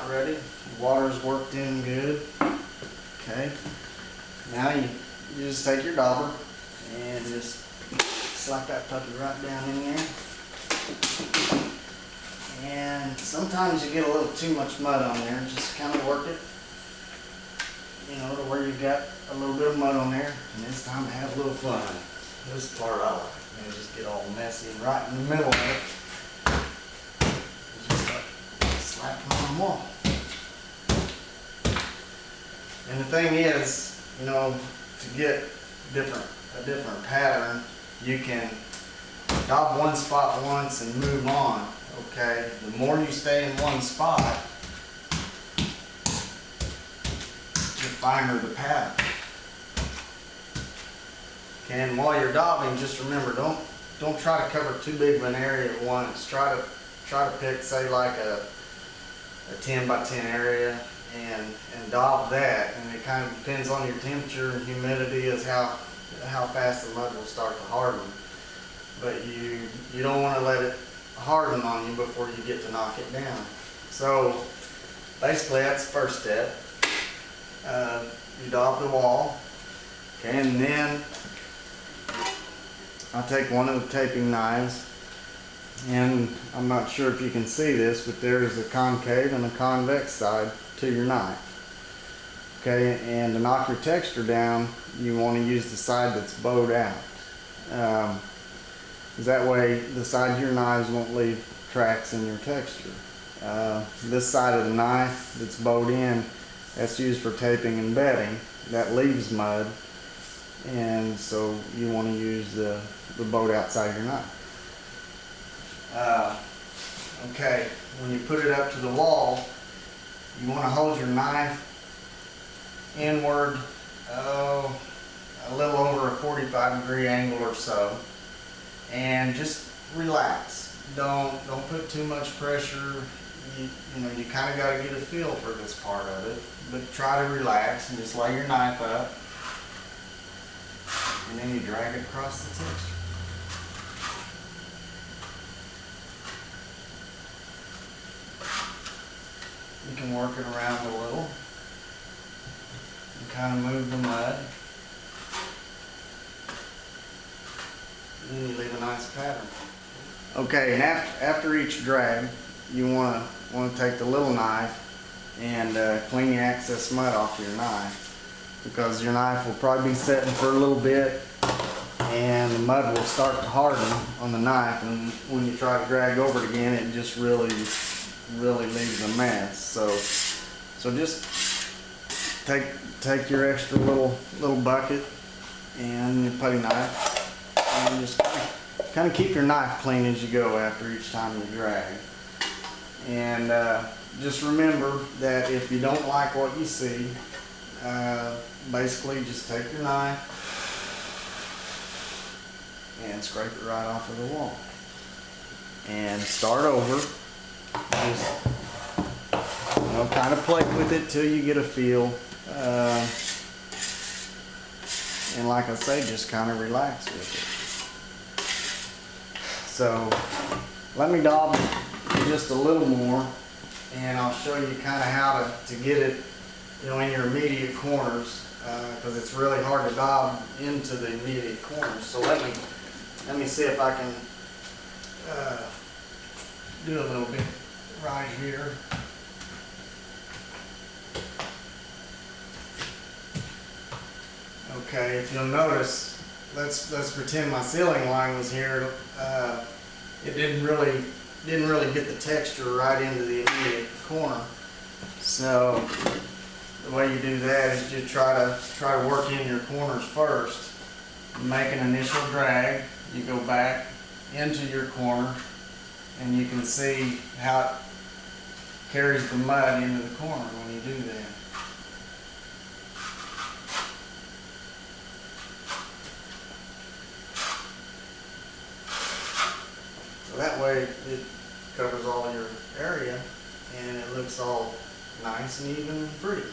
about ready. Water's worked in good. Okay. Now you just take your dauber and just slap that puppy right down in there. And sometimes you get a little too much mud on there. Just kind of work it, you know, to where you've got a little bit of mud on there. And it's time to have a little fun. This part I like. And just get all messy and right in the middle of it. Just start slapping on the wall. And the thing is, you know, to get a different pattern, you can daub one spot once and move on. Okay, the more you stay in one spot, the finer the pattern. Okay, and while you're daubing, just remember, don't try to cover too big of an area at once. Try to pick, say, like a 10 by 10 area and daub that. And it kind of depends on your temperature and humidity as how fast the mud will start to harden. But you don't want to let it harden on you before you get to knock it down. So basically that's the first step. You daub the wall. Okay, and then I'll take one of the taping knives, and I'm not sure if you can see this, but there's a concave and a convex side to your knife. Okay, and to knock your texture down, you want to use the side that's bowed out. That way the side of your knives won't leave tracks in your texture. This side of the knife that's bowed in, that's used for taping and bedding. That leaves mud, and so you want to use the bowed out side of your knife. Okay, when you put it up to the wall, you want to hold your knife inward, a little over a 45-degree angle or so. And just relax. Don't put too much pressure. You know, you kind of got to get a feel for this part of it. But try to relax and just lay your knife up. And then you drag it across the texture. You can work it around a little. And kind of move the mud. And you leave a nice pattern. Okay, and after each drag, you want to take the little knife and clean the excess mud off your knife, because your knife will probably be setting for a little bit, and the mud will start to harden on the knife, and when you try to drag over it again, it just really leaves a mess. So just take your extra little bucket and your putty knife. And just kind of keep your knife clean as you go after each time you drag. And just remember that if you don't like what you see, basically just take your knife and scrape it right off of the wall. And start over. Just, you know, kind of play with it till you get a feel. And like I say, just kind of relax with it. So let me daub just a little more, and I'll show you kind of how to get it, you know, in your immediate corners, because it's really hard to daub into the immediate corners. So let me see if I can do a little bit right here. Okay, if you'll notice, let's pretend my ceiling line was here. It didn't really get the texture right into the immediate corner. So the way you do that is you try to work in your corners first. You make an initial drag. You go back into your corner, and you can see how it carries the mud into the corner when you do that. That way it covers all your area and it looks all nice and even and pretty.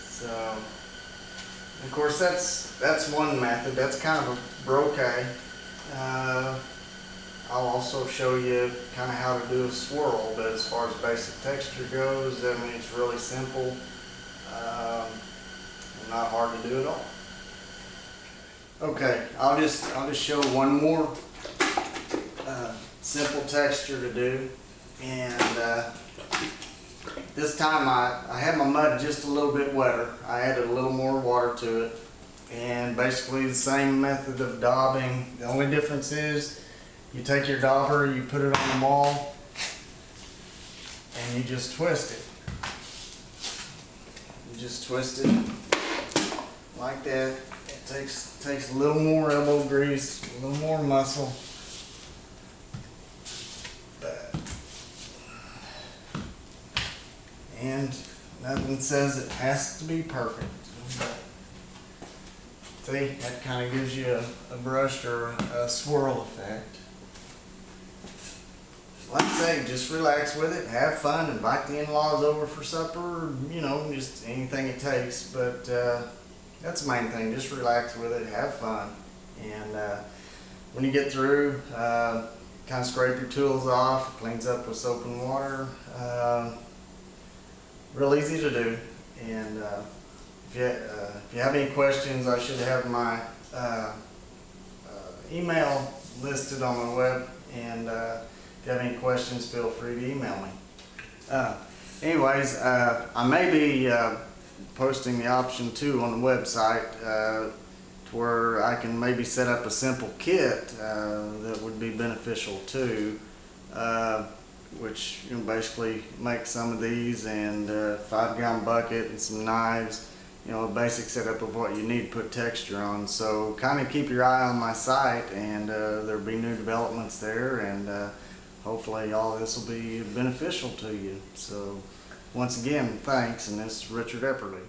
So, of course, that's one method. That's kind of a broquet. I'll also show you kind of how to do a swirl, but as far as basic texture goes, I mean, it's really simple, and not hard to do at all. Okay, I'll just show one more simple texture to do, and this time I had my mud just a little bit wetter. I added a little more water to it, and basically the same method of daubing. The only difference is you take your dauber, you put it on the maul, and you just twist it. You just twist it like that. It takes a little more elbow grease, a little more muscle. And nothing says it has to be perfect. See, that kind of gives you a brushed or a swirl effect. Like I say, just relax with it, have fun, invite the in-laws over for supper, you know, just anything it takes. But that's the main thing, just relax with it, have fun. And when you get through, kind of scrape your tools off, cleans up with soap and water. Real easy to do. And if you have any questions, I should have my email listed on the web, and if you have any questions, feel free to email me. Anyways, I may be posting the option too on the website to where I can maybe set up a simple kit that would be beneficial too, which, you know, basically make some of these and a 5-gallon bucket and some knives, you know, a basic setup of what you need to put texture on. So kind of keep your eye on my site, and there'll be new developments there, and hopefully all this will be beneficial to you. So once again, thanks, and this is Richard Epperly.